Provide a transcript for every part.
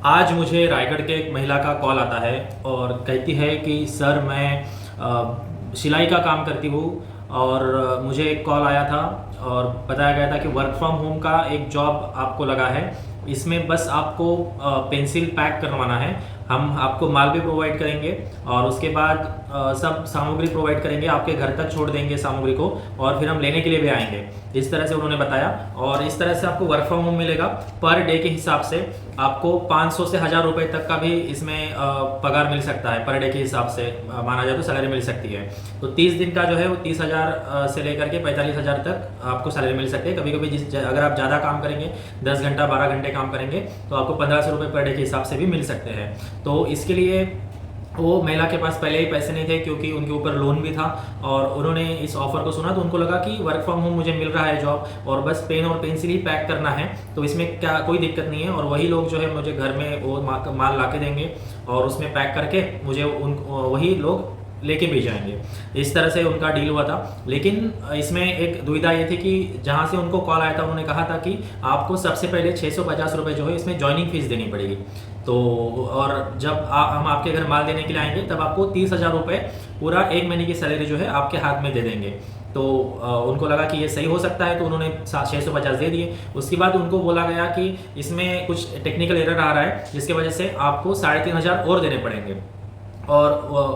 आज मुझे रायगढ़ के एक महिला का कॉल आता है और कहती है कि सर मैं सिलाई का काम करती हूँ और मुझे एक कॉल आया था और बताया गया था कि वर्क फ्रॉम होम का एक जॉब आपको लगा है। इसमें बस आपको पेंसिल पैक करवाना है। हम आपको माल भी प्रोवाइड करेंगे और उसके बाद सब सामग्री प्रोवाइड करेंगे, आपके घर तक छोड़ देंगे सामग्री को और फिर हम लेने के लिए भी आएंगे। इस तरह से उन्होंने बताया और इस तरह से आपको वर्क फ्रॉम होम मिलेगा। पर डे के हिसाब से आपको 500 से 1000 रुपये तक का भी इसमें पगार मिल सकता है। पर डे के हिसाब से माना जाए तो सैलरी मिल सकती है। तो 30 दिन का जो है वो 30,000 से लेकर के 45,000 तक आपको सैलरी मिल सकती है। कभी कभी अगर आप ज़्यादा काम करेंगे, 10 घंटा 12 घंटे काम करेंगे, तो आपको 1500 रुपये पर डे के हिसाब से भी मिल सकते हैं। तो इसके लिए वो महिला के पास पहले ही पैसे नहीं थे क्योंकि उनके ऊपर लोन भी था और उन्होंने इस ऑफर को सुना तो उनको लगा कि वर्क फ्रॉम होम मुझे मिल रहा है जॉब और बस पेन और पेंसिल ही पैक करना है, तो इसमें क्या कोई दिक्कत नहीं है। और वही लोग जो है मुझे घर में वो माल ला के देंगे और उसमें पैक करके मुझे वही लोग लेके भी जाएंगे। इस तरह से उनका डील हुआ था। लेकिन इसमें एक दुविधा ये थी कि जहाँ से उनको कॉल आया था उन्होंने कहा था कि आपको सबसे पहले 650 रुपये जो है इसमें ज्वाइनिंग फीस देनी पड़ेगी। तो और जब हम आपके घर माल देने के लिए आएंगे तब आपको 30,000 रुपये पूरा एक महीने की सैलरी जो है आपके हाथ में दे देंगे। तो उनको लगा कि ये सही हो सकता है तो उन्होंने 650 दे दिए। उसके बाद उनको बोला गया कि इसमें कुछ टेक्निकल एरर आ रहा है जिसकी वजह से आपको 3,500 और देने पड़ेंगे। और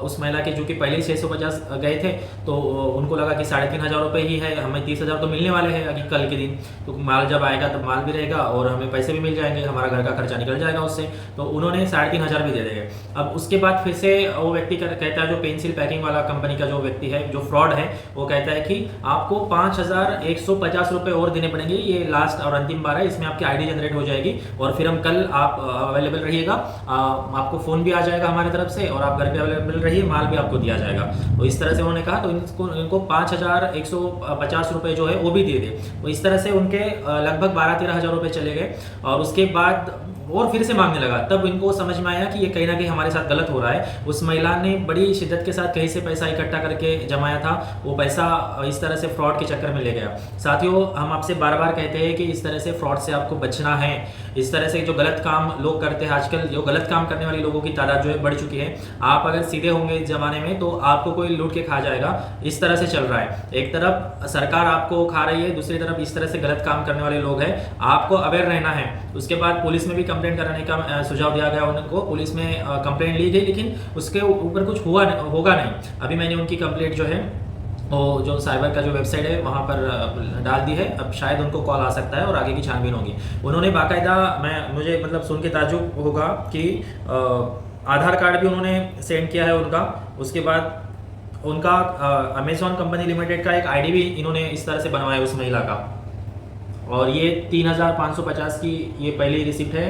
उस महिला के जो कि पहले ही 650 गए थे तो उनको लगा कि 3,500 रुपये ही है, हमें 30,000 तो मिलने वाले हैं अभी कल के दिन। तो माल जब आएगा तब माल भी रहेगा और हमें पैसे भी मिल जाएंगे, हमारा घर का खर्चा निकल जाएगा उससे। तो उन्होंने 3,500 भी दे देंगे। अब उसके बाद फिर से वो व्यक्ति कहता है, जो पेंसिल पैकिंग वाला कंपनी का जो व्यक्ति है जो फ्रॉड है, वो कहता है कि आपको 5,150 रुपये और देने पड़ेंगे। ये लास्ट और अंतिम बार है, इसमें आपकी आईडी जनरेट हो जाएगी और फिर हम कल आप अवेलेबल रहिएगा, आपको फ़ोन भी आ जाएगा हमारी तरफ से और आप घर पे अवेलेबल रहिए, माल भी आपको दिया जाएगा। तो इस तरह से उन्होंने कहा। तो इनको 5,150 रुपये जो है वो भी दे दे। तो इस तरह से उनके लगभग 12-13 हज़ार रुपये चले गए। और उसके बाद और फिर से मांगने लगा। तब इनको समझ में आया कि ये कहीं ना कहीं हमारे साथ गलत हो रहा है। उस महिला ने बड़ी शिद्दत के साथ कहीं से पैसा इकट्ठा करके जमाया था, वो पैसा इस तरह से फ्रॉड के चक्कर में ले गया। साथियों, हम आपसे बार बार कहते हैं कि इस तरह से फ्रॉड से आपको बचना है। इस तरह से जो गलत काम लोग करते हैं आजकल, जो गलत काम करने वाले लोगों की तादाद जो है बढ़ चुकी है। आप अगर सीधे होंगे इस जमाने में तो आपको कोई लूट के खा जाएगा। इस तरह से चल रहा है। एक तरफ सरकार आपको खा रही है, दूसरी तरफ इस तरह से गलत काम करने वाले लोग हैं। आपको अवेयर रहना है। उसके बाद पुलिस में भी कंप्लेंट कराने का सुझाव दिया गया उनको। पुलिस में कंप्लेंट ली गई लेकिन उसके ऊपर कुछ होगा नहीं। अभी मैंने उनकी कंप्लेंट जो है वो जो साइबर का जो वेबसाइट है वहाँ पर डाल दी है। अब शायद उनको कॉल आ सकता है और आगे की छानबीन होगी। उन्होंने बाकायदा, मुझे मतलब सुन के ताज्जुब होगा कि आधार कार्ड भी उन्होंने सेंड किया है उनका। उसके बाद उनका अमेजॉन कंपनी लिमिटेड का एक आईडी भी इन्होंने इस तरह से बनवाया उस महिला का। और ये 3,550 की ये पहली रिसिप्ट है।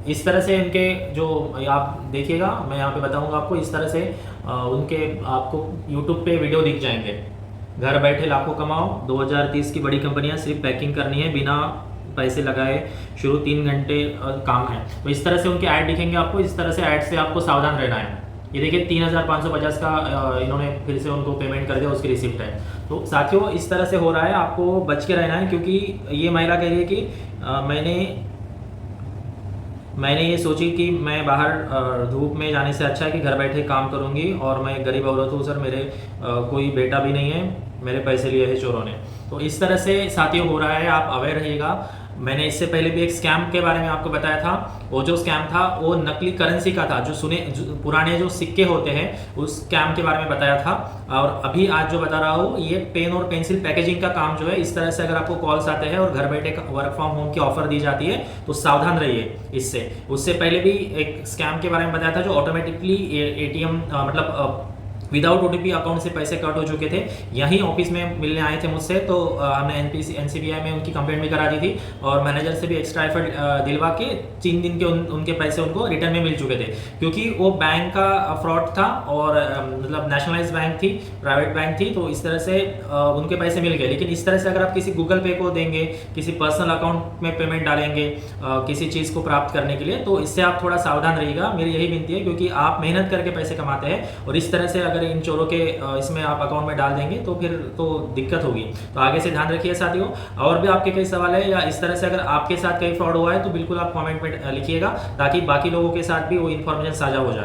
इस तरह से इनके जो आप देखिएगा, मैं यहाँ पे बताऊंगा आपको। इस तरह से उनके आपको यूट्यूब पे वीडियो दिख जाएंगे। घर बैठे लाखों कमाओ, 2030 की बड़ी कंपनियां, सिर्फ पैकिंग करनी है बिना पैसे लगाए, शुरू 3 घंटे काम है। तो इस तरह से उनके ऐड दिखेंगे आपको। इस तरह से ऐड से आपको सावधान रहना है। ये देखिए 3,550 का इन्होंने फिर से उनको पेमेंट कर दिया, उसकी रिसिप्ट है। तो साथियों, इस तरह से हो रहा है, आपको बच के रहना है। क्योंकि ये महिला कह रही है कि मैंने ये सोची कि मैं बाहर धूप में जाने से अच्छा है कि घर बैठे काम करूंगी और मैं गरीब औरत हूँ सर, मेरे कोई बेटा भी नहीं है, मेरे पैसे लिए है चोरों ने। तो इस तरह से साथियों हो रहा है, आप अवेयर रहिएगा। मैंने इससे पहले भी एक स्कैम के बारे में आपको बताया था। वो जो स्कैम था वो नकली करेंसी का था, जो पुराने जो सिक्के होते हैं उस स्कैम के बारे में बताया था। और अभी आज जो बता रहा हूँ ये पेन और पेंसिल पैकेजिंग का काम जो है। इस तरह से अगर आपको कॉल्स आते हैं और घर बैठे वर्क फ्रॉम होम की ऑफर दी जाती है तो सावधान रहिए इससे। उससे पहले भी एक स्कैम के बारे में बताया था जो ऑटोमेटिकली एटीएम मतलब विदाउट ओटीपी अकाउंट से पैसे कट हो चुके थे। यहीं ऑफिस में मिलने आए थे मुझसे, तो हमने एनसीबीआई में उनकी कंप्लेंट भी करा दी थी और मैनेजर से भी एक्स्ट्रा एफर्ट दिलवा के 3 दिन के उनके पैसे उनको रिटर्न में मिल चुके थे। क्योंकि वो बैंक का फ्रॉड था और मतलब नेशनलाइज बैंक थी, प्राइवेट बैंक थी, तो इस तरह से उनके पैसे मिल गए। लेकिन इस तरह से अगर आप किसी गूगल पे को देंगे, किसी पर्सनल अकाउंट में पेमेंट डालेंगे किसी चीज़ को प्राप्त करने के लिए, तो इससे आप थोड़ा सावधान रहिएगा। मेरी यही विनती है, क्योंकि आप मेहनत करके पैसे कमाते हैं और इस तरह से अगर अगर इन चोरों के इसमें आप अकाउंट में डाल देंगे तो फिर तो दिक्कत होगी। तो आगे से ध्यान रखिए साथियों। और भी आपके कई सवाल है या इस तरह से अगर आपके साथ कहीं फ्रॉड हुआ है तो बिल्कुल आप कमेंट में लिखिएगा, ताकि बाकी लोगों के साथ भी वो इन्फॉर्मेशन साझा हो जाए।